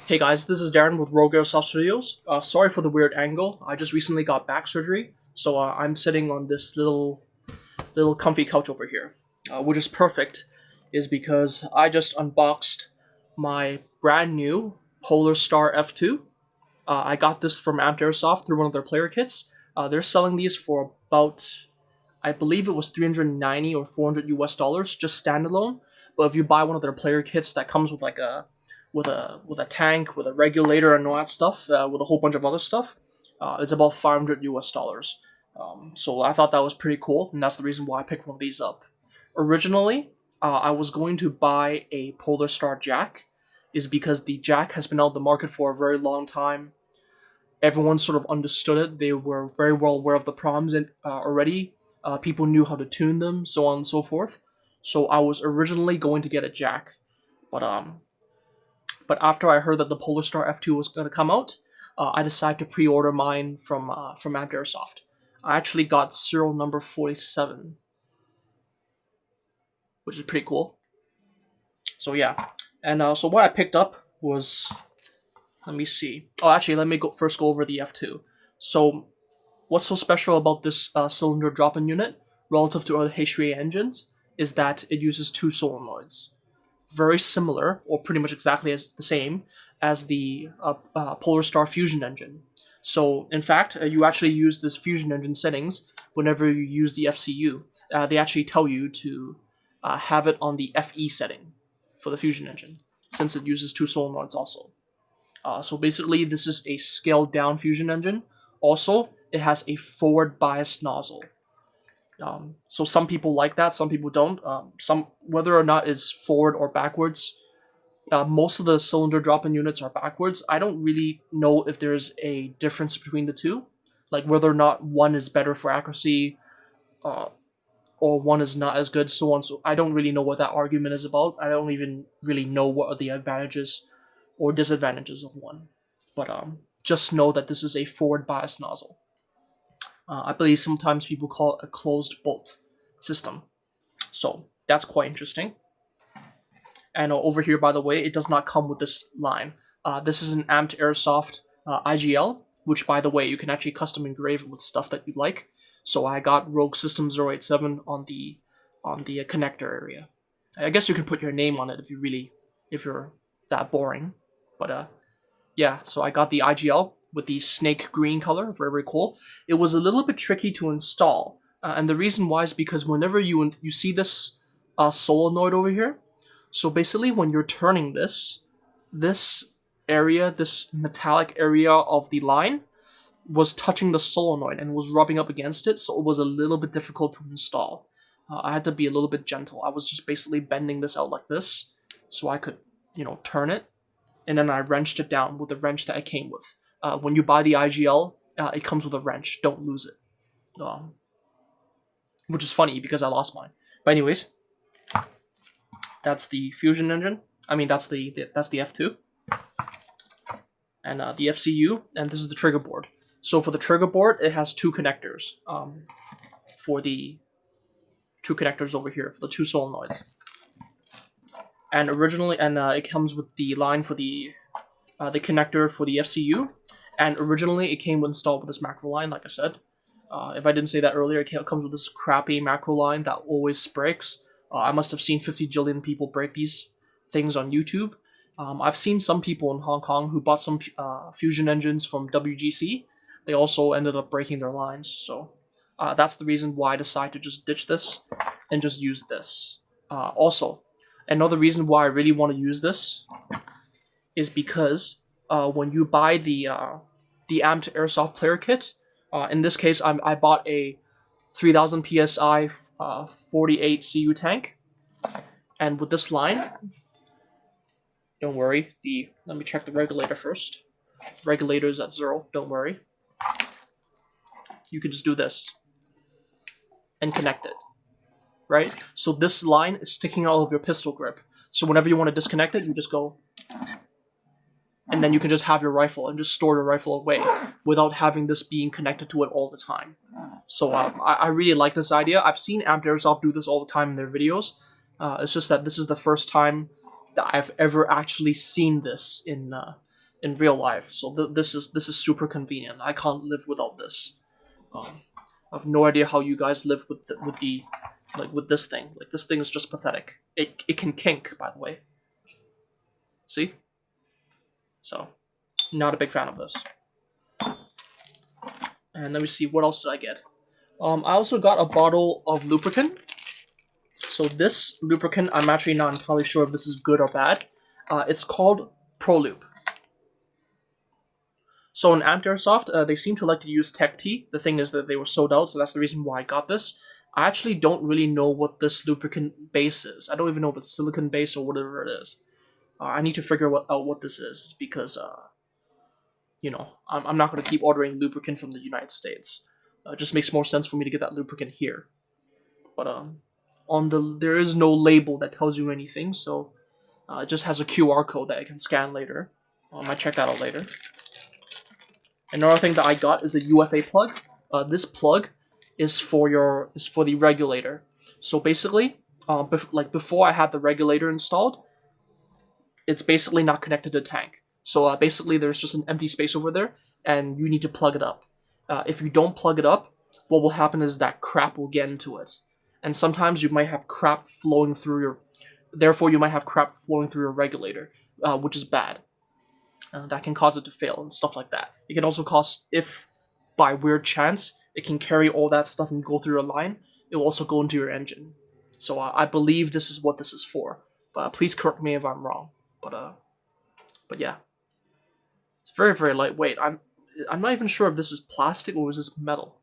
Hey guys, this is Darren with Rogue Airsoft Studios. Sorry for the weird angle. I just recently got back surgery, so I'm sitting on this little comfy couch over here, which is perfect, is because I just unboxed my brand new Polarstar F2. I got this from Airsoft through one of their player kits. They're selling these for about, I believe it was 390 or 400 US dollars just standalone. But if you buy one of their player kits that comes with like a tank, with a regulator and all that stuff, with a whole bunch of other stuff, it's about 500 US dollars. So I thought that was pretty cool, and that's the reason why I picked one of these up. Originally, I was going to buy a Polarstar jack, is because the jack has been out of the market for a very long time. Everyone sort of understood it. They were very well aware of the problems already. People knew how to tune them, so on and so forth. So I was originally going to get a jack, but after I heard that the Polarstar F2 was going to come out, I decided to pre-order mine from Airsoft. I actually got serial number 47, which is pretty cool. So yeah, and so what I picked up was, let me see. Oh, actually, let me first go over the F2. So what's so special about this cylinder drop-in unit relative to other H3A engines is that it uses two solenoids, very similar, or pretty much exactly as the same as the Polarstar Fusion engine. So, in fact, you actually use this Fusion engine settings whenever you use the FCU. They actually tell you to have it on the FE setting for the Fusion engine, since it uses two solenoids also. So basically, this is a scaled down Fusion engine. Also, it has a forward biased nozzle. So some people like that, some people don't. Some whether or not it's forward or backwards. Most of the cylinder drop-in units are backwards. I don't really know if there's a difference between the two, like whether or not one is better for accuracy, uh, or one is not as good, so on. So I don't really know what that argument is about. I don't even really know what are the advantages or disadvantages of one. But just know that this is a forward bias nozzle. I believe sometimes people call it a closed bolt system. So that's quite interesting. And over here, by the way, it does not come with this line. This is an Amped Airsoft IGL, which, by the way, you can actually custom engrave with stuff that you like. So I got Rogue System 087 on the connector area. I guess you can put your name on it if you're that boring. But yeah, so I got the IGL with the snake green color, very very cool. It was a little bit tricky to install, and the reason why is because whenever you see this solenoid over here, so basically when you're turning this area, this metallic area of the line, was touching the solenoid and was rubbing up against it, so it was a little bit difficult to install. I had to be a little bit gentle. I was just basically bending this out like this, so I could, turn it, and then I wrenched it down with the wrench that I came with. When you buy the IGL, it comes with a wrench. Don't lose it. Which is funny because I lost mine. But anyways, that's the Fusion engine. I mean, that's the F2, and the FCU, and this is the trigger board. So for the trigger board, it has two connectors. For the two connectors over here for the two solenoids, and originally, and it comes with the line for the connector for the FCU, and originally it came installed with this macro line, like I said. If I didn't say that earlier, it comes with this crappy macro line that always breaks. I must have seen 50 jillion people break these things on YouTube. I've seen some people in Hong Kong who bought some Fusion engines from WGC. They also ended up breaking their lines, so that's the reason why I decided to just ditch this and just use this. Also, another reason why I really want to use this is because when you buy the Amped Airsoft player kit, in this case, I bought a 3000 psi 48 CU tank, and with this line, don't worry. Let me check the regulator first. Regulator is at 0. Don't worry. You can just do this and connect it, right? So this line is sticking out of your pistol grip. So whenever you want to disconnect it, you just go, and then you can just have your rifle and just store your rifle away without having this being connected to it all the time. So I really like this idea. I've seen Amped Airsoft do this all the time in their videos. It's just that this is the first time that I've ever actually seen this in in real life. So this is super convenient. I can't live without this. I have no idea how you guys live with with this thing. Like this thing is just pathetic. It can kink, by the way. See? So, not a big fan of this. And let me see, what else did I get? I also got a bottle of lubricant. So this lubricant, I'm actually not entirely sure if this is good or bad. It's called ProLube. So in Airsoft, they seem to like to use Tech T. The thing is that they were sold out, so that's the reason why I got this. I actually don't really know what this lubricant base is. I don't even know if it's silicone base or whatever it is. I need to figure out what this is because, you know, I'm not going to keep ordering lubricant from the United States. It just makes more sense for me to get that lubricant here. But there is no label that tells you anything, so it just has a QR code that I can scan later. I might check that out later. Another thing that I got is a UFA plug. This plug is for the regulator. So basically, before I had the regulator installed, it's basically not connected to the tank. So basically, there's just an empty space over there, and you need to plug it up. If you don't plug it up, what will happen is that crap will get into it, and sometimes you might have crap flowing through your. Therefore, you might have crap flowing through your regulator, which is bad. That can cause it to fail and stuff like that. It can also cause, if by weird chance it can carry all that stuff and go through your line, it will also go into your engine. So I believe this is what this is for. But please correct me if I'm wrong. But yeah, it's very, very lightweight. I'm not even sure if this is plastic or is this metal.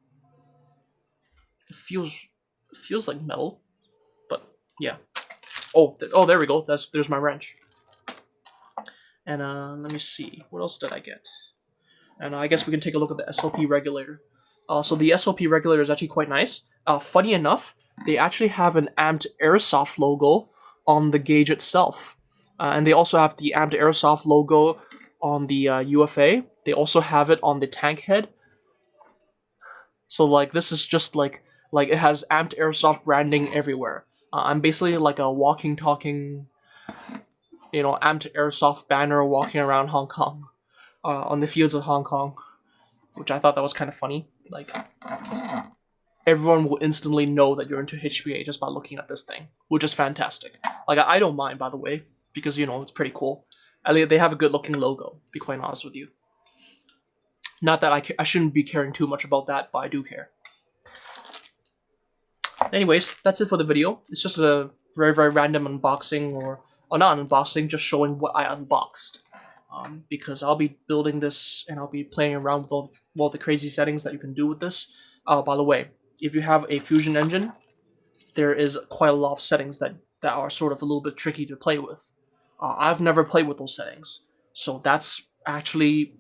It feels like metal, but yeah. Oh, there we go. There's my wrench. And let me see, what else did I get? And I guess we can take a look at the SLP regulator. So the SLP regulator is actually quite nice. Funny enough, they actually have an Amped Airsoft logo on the gauge itself. And they also have the Amped Airsoft logo on the UFA. They also have it on the tank head. So like this is just like it has Amped Airsoft branding everywhere. I'm basically like a walking, talking, you know, Amped Airsoft banner walking around Hong Kong, on the fields of Hong Kong, which I thought that was kind of funny. Like, everyone will instantly know that you're into HBA just by looking at this thing, which is fantastic. Like, I don't mind, by the way, because, you know, it's pretty cool. They have a good-looking logo, to be quite honest with you. Not that I shouldn't be caring too much about that, but I do care. Anyways, that's it for the video. It's just a very, very random unboxing, or not unboxing, just showing what I unboxed. Because I'll be building this and I'll be playing around with all the crazy settings that you can do with this. By the way, if you have a Fusion engine, there is quite a lot of settings that are sort of a little bit tricky to play with. I've never played with those settings, so that's actually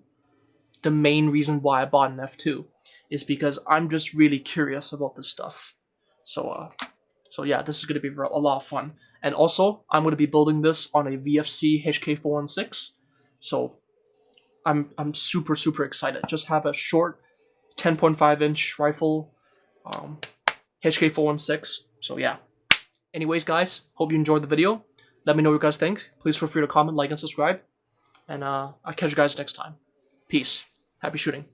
the main reason why I bought an F2, is because I'm just really curious about this stuff. So yeah, this is going to be a lot of fun. And also, I'm going to be building this on a VFC HK416. So I'm super, super excited. Just have a short 10.5-inch rifle, HK416. So yeah. Anyways, guys, hope you enjoyed the video. Let me know what you guys think. Please feel free to comment, like, and subscribe. And I'll catch you guys next time. Peace. Happy shooting.